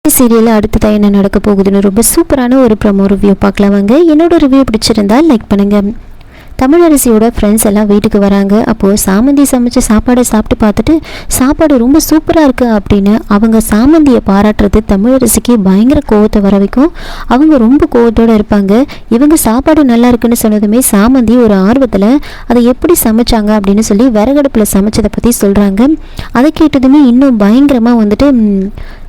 தமிழரசி சீரியலில் அடுத்ததாக என்ன நடக்க போகுதுன்னு ரொம்ப சூப்பரான ஒரு ப்ரோமோ ரிவ்யூ பார்க்கலாம் வாங்க. என்னோட ரிவ்யூ பிடிச்சிருந்தால் லைக் பண்ணுங்கள். தமிழரசியோட ஃப்ரெண்ட்ஸ் எல்லாம் வீட்டுக்கு வராங்க. அப்போது சாமந்தி சமைச்ச சாப்பாடை சாப்பிட்டு பார்த்துட்டு சாப்பாடு ரொம்ப சூப்பராக இருக்குது அப்படின்னு அவங்க சாமந்தியை பாராட்டுறது தமிழரசிக்கு பயங்கர கோவத்தை வர வைக்கும். அவங்க ரொம்ப கோவத்தோடு இருப்பாங்க. இவங்க சாப்பாடு நல்லா இருக்குன்னு சொன்னதுமே சாமந்தி ஒரு ஆர்வத்தில் அதை எப்படி சமைச்சாங்க அப்படின்னு சொல்லி விறகடுப்பில் சமைச்சதை பற்றி சொல்கிறாங்க. அதை கேட்டதுமே இன்னும் பயங்கரமாக வந்துட்டு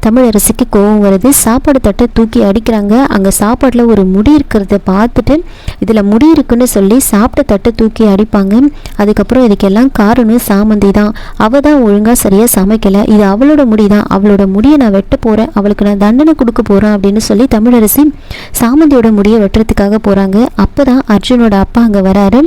தமிழரசிக்கு கோவம் வருது. சாப்பாடு தட்டை தூக்கி அடிக்கிறாங்க. அங்கே சாப்பாட்டில் ஒரு முடி இருக்கிறத பார்த்துட்டு இதில் முடி இருக்குன்னு சொல்லி சாப்பிட்ட தட்டை தூக்கி அடிப்பாங்க. அதுக்கப்புறம் இதுக்கெல்லாம் காரணம் சாமந்தி தான். அவள் தான் ஒழுங்காக சரியாக சமைக்கலை, இது அவளோட முடி தான், அவளோட முடியை நான் வெட்ட போகிறேன், அவளுக்கு நான் தண்டனை கொடுக்க போகிறேன் அப்படின்னு சொல்லி தமிழரசி சாமந்தியோட முடியை வெட்டுறதுக்காக போகிறாங்க. அப்போ தான் அர்ஜுனோட அப்பா அங்கே வராரு.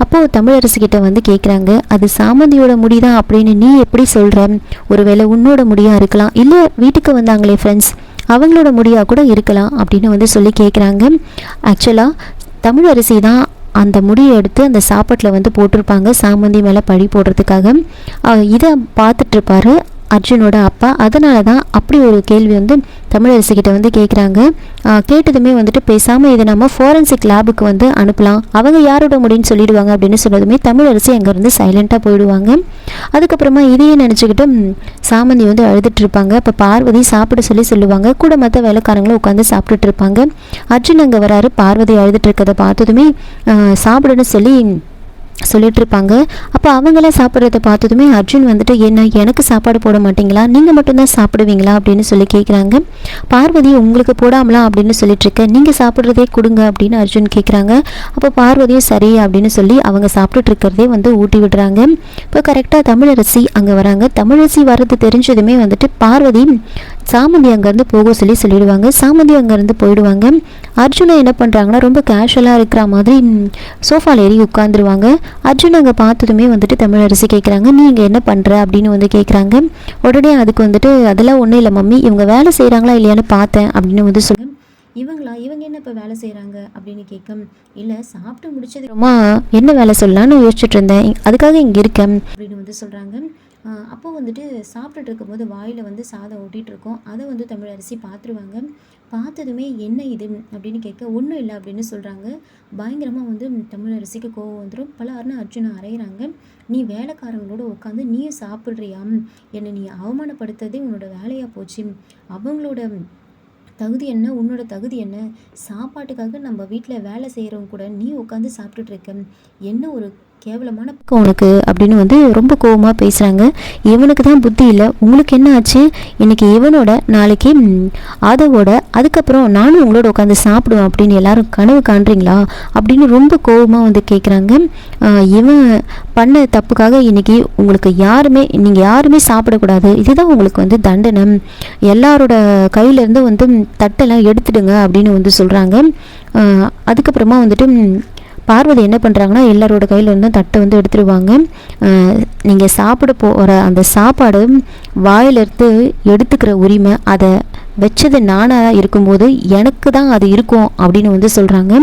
அப்போது தமிழரசிக்கிட்ட வந்து கேட்குறாங்க, அது சாமந்தியோட முடி தான் அப்படின்னு நீ எப்படி சொல்கிற? ஒருவேளை உன்னோட முடியாக இருக்கலாம், இல்லை வீட்டுக்கு வந்தாங்களே ஃப்ரெண்ட்ஸ் அவங்களோட முடியாக கூட இருக்கலாம் அப்படின்னு வந்து சொல்லி கேட்குறாங்க. ஆக்சுவலாக தமிழரசி தான் அந்த முடியை எடுத்து அந்த சாப்பாட்டில் வந்து போட்டிருப்பாங்க சாமந்தி மேலே பழி போடுறதுக்காக. இதை பார்த்துட்ருப்பாரு அர்ஜுனோட அப்பா. அதனால தான் அப்படி ஒரு கேள்வி வந்து தமிழரசிக்கிட்ட வந்து கேட்குறாங்க. கேட்டதுமே வந்துட்டு பேசாமல் இதை நம்ம ஃபாரன்சிக் லேபுக்கு வந்து அனுப்பலாம், அவங்க யாரோட முடின்னு சொல்லிடுவாங்க அப்படின்னு சொன்னதுமே தமிழரசி அங்கேருந்து சைலண்ட்டாக போயிடுவாங்க. அதுக்கப்புறமா இதையே நினச்சிக்கிட்டு சாமந்தி வந்து அழுதுட்டு இருப்பாங்க. இப்போ பார்வதி சாப்பிட சொல்லுவாங்க. கூட மற்ற வேலைக்காரங்களும் உட்காந்து சாப்பிட்டுட்டு இருப்பாங்க. அர்ஜுன் அங்கே வராரு. பார்வதி அழுதுட்டு இருக்கிறத பார்த்ததுமே சாப்பிடுன்னு சொல்லிட்டு இருப்பாங்க. அப்போ அவங்களாம் சாப்பிட்றத பார்த்ததுமே அர்ஜுன் வந்துட்டு என்ன எனக்கு சாப்பாடு போட மாட்டிங்களா, நீங்கள் மட்டும்தான் சாப்பிடுவீங்களா அப்படின்னு சொல்லி கேட்குறாங்க. பார்வதி உங்களுக்கு போடாமலாம் அப்படின்னு சொல்லிட்டு இருக்க, நீங்கள் சாப்பிட்றதே கொடுங்க அப்படின்னு அர்ஜுன் கேட்குறாங்க. அப்போ பார்வதியும் சரி அப்படின்னு சொல்லி அவங்க சாப்பிட்டுட்டு இருக்கிறதே வந்து ஊட்டி விடுறாங்க. இப்போ கரெக்டாக தமிழரசி அங்கே வராங்க. தமிழரசி வர்றது தெரிஞ்சதுமே வந்துட்டு பார்வதி சாமந்தி அங்கேருந்து போக சொல்லிடுவாங்க. சாமந்தி அங்கேருந்து போயிடுவாங்க. அர்ஜுனை என்ன பண்ணுறாங்கன்னா ரொம்ப கேஷுவலாக இருக்கிற மாதிரி சோஃபாவில் ஏறி உட்காந்துருவாங்க. அர்ஜுன் அங்கே பார்த்ததுமே வந்துட்டு தமிழரசி கேட்குறாங்க, நீ இங்கே என்ன பண்ணுற அப்படின்னு வந்து கேட்குறாங்க. உடனே அதுக்கு வந்துட்டு அதெல்லாம் ஒன்றும் இல்லை மம்மி, இவங்க வேலை செய்கிறாங்களா இல்லையான்னு பார்த்தேன் அப்படின்னு வந்து சொல்ல, இவங்க என்ன இப்போ வேலை செய்கிறாங்க அப்படின்னு கேட்க, இல்லை சாப்பிட்டு முடிச்சதுமா என்ன வேலை சொல்லலான்னு யோசிச்சுட்டு இருந்தேன், அதுக்காக இங்கே இருக்கேன் அப்படின்னு வந்து சொல்கிறாங்க. அப்போது வந்துட்டு சாப்பிட்டுட்டு இருக்கும்போது வாயில் வந்து சாதம் ஓட்டிகிட்டு இருக்கோம். அதை வந்து தமிழரசி பார்த்துருவாங்க. பார்த்ததுமே என்ன இது அப்படின்னு கேட்க, ஒன்றும் இல்லை அப்படின்னு சொல்கிறாங்க. பயங்கரமாக வந்து தமிழரசிக்கு கோவம் வந்துடும். பலர்னு அர்ஜுனை அறையிறாங்க. நீ வேலைக்காரங்களோட உட்காந்து நீயும் சாப்பிட்றியா, என்னை நீ அவமானப்படுத்துறதே உன்னோட வேலையாக போச்சு, அவங்களோட தகுதி என்ன உன்னோட தகுதி என்ன, சாப்பாட்டுக்காக நம்ம வீட்டில் வேலை செய்கிறவங்க கூட நீ உட்காந்து சாப்பிட்டுட்டு இருக்க, என்ன ஒரு கேவலமான பக்கம் உனக்கு அப்படின்னு வந்து ரொம்ப கோவமாக பேசுகிறாங்க. இவனுக்கு தான் புத்தி இல்லை, உங்களுக்கு என்ன ஆச்சு, இன்னைக்கு இவனோட நாளைக்கு ஆதவோட, அதுக்கப்புறம் நானும் உங்களோட உட்காந்து சாப்பிடுவேன் அப்படின்னு எல்லாரும் கனவு காண்றீங்களா அப்படின்னு ரொம்ப கோவமாக வந்து கேட்குறாங்க. இவன் பண்ண தப்புக்காக இன்னைக்கு உங்களுக்கு நீங்கள் யாருமே சாப்பிடக்கூடாது, இதுதான் உங்களுக்கு வந்து தண்டனை, எல்லாரோட கையிலேருந்து வந்து தட்டெல்லாம் எடுத்துடுங்க அப்படின்னு வந்து சொல்கிறாங்க. அதுக்கப்புறமா வந்துட்டு பார்வதி என்ன பண்ணுறாங்கன்னா எல்லாரோட கையில் வந்து தட்டை வந்து எடுத்துருவாங்க. நீங்கள் சாப்பிட போகிற அந்த சாப்பாடு வாயிலிருந்து எடுத்துக்கிற உரிமை, அதை வச்சது நானாக இருக்கும்போது எனக்கு தான் அது இருக்கும் அப்படின்னு வந்து சொல்கிறாங்க.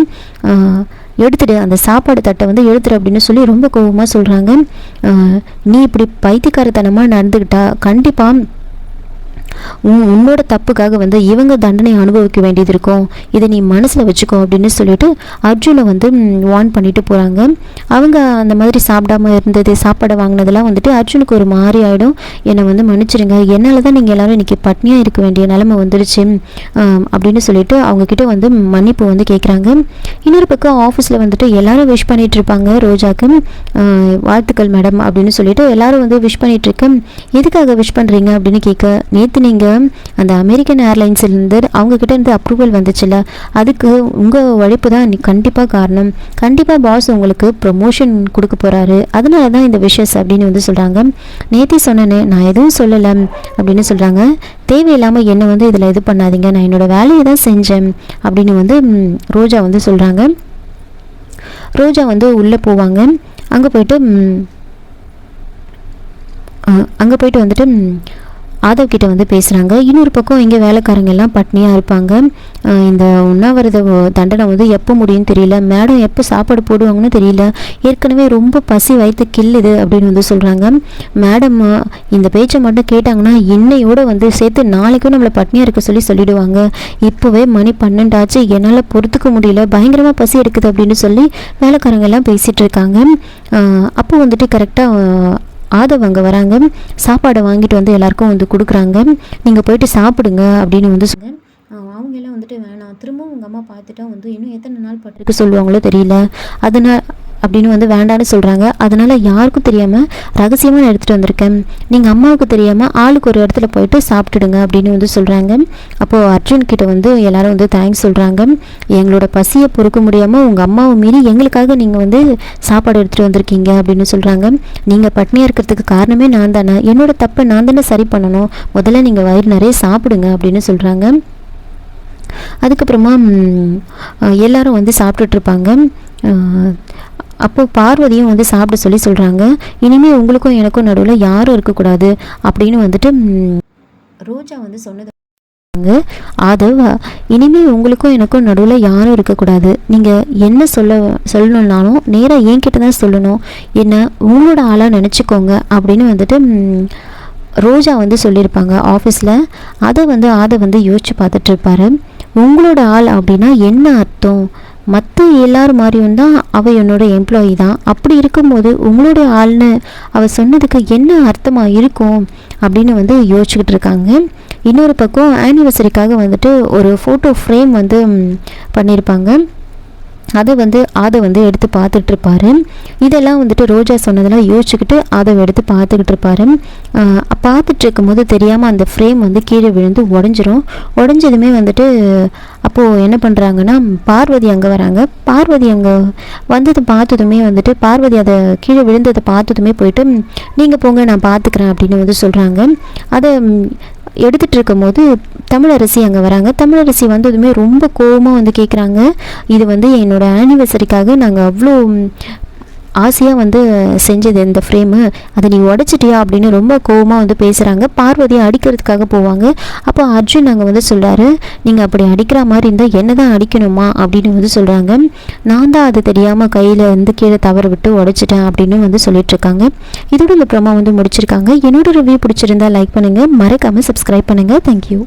எடுத்துடு அந்த சாப்பாடு தட்டை வந்து எடுத்துடு அப்படின்னு சொல்லி ரொம்ப கோபமாக சொல்கிறாங்க. நீ இப்படி பைத்தியக்காரத்தனமாக நடந்துக்கிட்டா கண்டிப்பாக உன்னோட தப்புக்காக வந்து இவங்க தண்டனை அனுபவிக்க வேண்டியது இருக்கும், இதை நீ மனசில் வச்சுக்கோ அப்படின்னு சொல்லிட்டு அர்ஜுனை வந்து வார்ன் பண்ணிட்டு போகிறாங்க. அவங்க அந்த மாதிரி சாப்பிடாம இருந்தது சாப்பாடை வாங்கினதெல்லாம் வந்துட்டு அர்ஜுனுக்கு ஒரு மாதிரி ஆகிடும். என்னை வந்து மன்னிச்சிடுங்க, என்னால் தான் நீங்கள் எல்லோரும் இன்றைக்கி பட்னியாக இருக்க வேண்டிய நிலைமை வந்துடுச்சு அப்படின்னு சொல்லிட்டு அவங்கக்கிட்ட வந்து மன்னிப்பு வந்து கேட்குறாங்க. இன்னொரு பக்கம் ஆஃபீஸில் வந்துட்டு எல்லாரும் விஷ் பண்ணிகிட்டு இருப்பாங்க ரோஜாக்கு. வாழ்த்துக்கள் மேடம் அப்படின்னு சொல்லிட்டு எல்லாரும் வந்து விஷ் பண்ணிகிட்டு இருக்க, எதுக்காக விஷ் பண்ணுறீங்க அப்படின்னு கேட்க, நேற்று நீங்கள் அந்த அமெரிக்கன் ஏர்லைன்ஸ்லேருந்து அவங்கக்கிட்ட இருந்து அப்ரூவல் வந்துச்சுல்ல, அதுக்கு உங்கள் உழைப்பு தான் கண்டிப்பாக காரணம், கண்டிப்பாக பாஸ் உங்களுக்கு ப்ரொமோஷன் கொடுக்க போகிறாரு, அதனால தான் இந்த விஷஸ் அப்படின்னு வந்து சொல்கிறாங்க. நேற்று சொன்னேன்னு நான் எதுவும் சொல்லலை அப்படின்னு சொல்கிறாங்க. தேவையில்லாமல் என்னை வந்து இதில் இது பண்ணாதீங்க, நான் என்னோடய வேலையை தான் செஞ்சேன் அப்படின்னு வந்து ரோஜா வந்து சொல்கிறாங்க. ரோஜா வந்து உள்ளே போவாங்க. அங்கே போயிட்டு வந்துட்டு ஆதவ் கிட்ட வந்து பேசுகிறாங்க. இன்னொரு பக்கம் இங்கே வேலைக்காரங்க எல்லாம் பட்னியாக இருப்பாங்க. இந்த உண்ணாவிரத தண்டனை வந்து எப்போ முடியும்னு தெரியல, மேடம் எப்போ சாப்பாடு போடுவாங்கன்னு தெரியல, ஏற்கனவே ரொம்ப பசி வயிற்று கில்லுது அப்படின்னு வந்து சொல்கிறாங்க. மேடம் இந்த பேச்சை மட்டும் கேட்டாங்கன்னா இன்னையோட வந்து சேர்த்து நாளைக்கும் நம்மளை பட்னியாக இருக்க சொல்லிடுவாங்க. இப்போவே மணி 12 ஆச்சு, என்னால் பொறுத்துக்க முடியல, பயங்கரமாக பசி எடுக்குது அப்படின்னு சொல்லி வேலைக்காரங்க எல்லாம் பேசிகிட்டு இருக்காங்க. அப்போ வந்துட்டு கரெக்டாக ஆதவ் அங்கே வராங்க. சாப்பாடை வாங்கிட்டு வந்து எல்லாருக்கும் வந்து கொடுக்குறாங்க. நீங்கள் போயிட்டு சாப்பிடுங்க அப்படின்னு வந்து அவங்க எல்லாம் வந்துட்டு வேணாம், திரும்பவும் உங்கள் அம்மா பார்த்துட்டா வந்து இன்னும் எத்தனை நாள் பட்டிருக்கு சொல்லுவாங்களோ தெரியல, அதனால் அப்படின்னு வந்து வேண்டான்னு சொல்கிறாங்க. அதனால் யாருக்கும் தெரியாமல் ரகசியமாக நான் எடுத்துகிட்டு வந்திருக்கேன், நீங்கள் அம்மாவுக்கு தெரியாமல் ஆளுக்கு ஒரு இடத்துல போயிட்டு சாப்பிட்டுடுங்க அப்படின்னு வந்து சொல்கிறாங்க. அப்போது அர்ஜுன் கிட்ட வந்து எல்லாரும் வந்து தேங்க்ஸ் சொல்கிறாங்க. எங்களோட பசியை பொறுக்க முடியாமல் உங்கள் அம்மாவை மீறி எங்களுக்காக நீங்கள் வந்து சாப்பாடு எடுத்துகிட்டு வந்திருக்கீங்க அப்படின்னு சொல்கிறாங்க. நீங்கள் பட்னியாக இருக்கிறதுக்கு காரணமே நான் தானே, என்னோட தப்பை நான் தானே சரி பண்ணணும், முதல்ல நீங்கள் வயிறு நிறைய சாப்பிடுங்க அப்படின்னு சொல்கிறாங்க. அதுக்கப்புறமா எல்லாரும் வந்து சாப்பிட்டுட்ருப்பாங்க. அப்போது பார்வதியும் வந்து சாப்பிட சொல்கிறாங்க. இனிமேல் உங்களுக்கும் எனக்கும் நடுவில் யாரும் இருக்கக்கூடாது அப்படின்னு வந்துட்டு ரோஜா வந்து சொன்னது. ஆதவ், இனிமேல் உங்களுக்கும் எனக்கும் நடுவில் யாரும் இருக்கக்கூடாது, நீங்கள் என்ன சொல்லணுன்னாலும் நேராக என்கிட்ட தான் சொல்லணும், என்ன உங்களோட ஆளாக நினச்சிக்கோங்க அப்படின்னு வந்துட்டு ரோஜா வந்து சொல்லியிருப்பாங்க ஆஃபீஸில். அதை வந்து ஆதவ் வந்து யோசித்து பார்த்துட்ருப்பாரு. உங்களோட ஆள் அப்படின்னா என்ன அர்த்தம், மற்ற எல்லாரும் மாதிரியும் தான் அவள் என்னோட எம்ப்ளாயி தான், அப்படி இருக்கும்போது உங்களுடைய ஆள்னு அவள் சொன்னதுக்கு என்ன அர்த்தமாக இருக்கும் அப்படின்னு வந்து யோசிச்சுக்கிட்டு இருக்காங்க. இன்னொரு பக்கம் ஆனிவர்சரிக்காக வந்துட்டு ஒரு ஃபோட்டோ ஃப்ரேம் வந்து பண்ணியிருப்பாங்க. அதை வந்து ஆதவ் வந்து எடுத்து பார்த்துட்ருப்பாரு. இதெல்லாம் வந்துட்டு ரோஜா சொன்னதெல்லாம் யோசிச்சுக்கிட்டு ஆதவ் எடுத்து பார்த்துக்கிட்டு இருப்பாரு. பார்த்துட்டு இருக்கும்போது தெரியாமல் அந்த ஃப்ரேம் வந்து கீழே விழுந்து உடஞ்சதுமே வந்துட்டு அப்போது என்ன பண்ணுறாங்கன்னா பார்வதி அங்கே வராங்க. பார்வதி அங்கே வந்தது பார்த்ததுமே வந்துட்டு பார்வதி அதை கீழே விழுந்ததை பார்த்ததுமே போயிட்டு நீங்கள் போங்க நான் பார்த்துக்கிறேன் அப்படின்னு வந்து சொல்கிறாங்க. அதை எடுத்துகிட்டு இருக்கும் போது தமிழரசி அங்கே வராங்க. தமிழரசி வந்ததுமே ரொம்ப கோபமாக வந்து கேட்குறாங்க, இது வந்து என்னோடய ஆனிவர்சரிக்காக நாங்கள் அவ்வளோ ஆசையாக வந்து செஞ்சது இந்த ஃப்ரேமு, அதை நீ உடச்சிட்டியா அப்படின்னு ரொம்ப கோபமாக வந்து பேசுகிறாங்க. பார்வதியை அடிக்கிறதுக்காக போவாங்க. அப்போ அர்ஜுன் அங்கே வந்து சொல்கிறாரு, நீங்கள் அப்படி அடிக்கிற மாதிரி இருந்தால் என்ன தான் அடிக்கணுமா அப்படின்னு வந்து சொல்கிறாங்க. நான் தான் அது தெரியாமல் கையில் இருந்து கீழே தவறு விட்டு உடச்சிட்டேன் அப்படின்னு வந்து சொல்லிட்டுருக்காங்க. இதோட இந்த ப்ரோமோ வந்து முடிச்சிருக்காங்க. என்னோட ரிவ்யூ பிடிச்சிருந்தா லைக் பண்ணுங்கள், மறக்காமல் சப்ஸ்கிரைப் பண்ணுங்கள். தேங்க்யூ.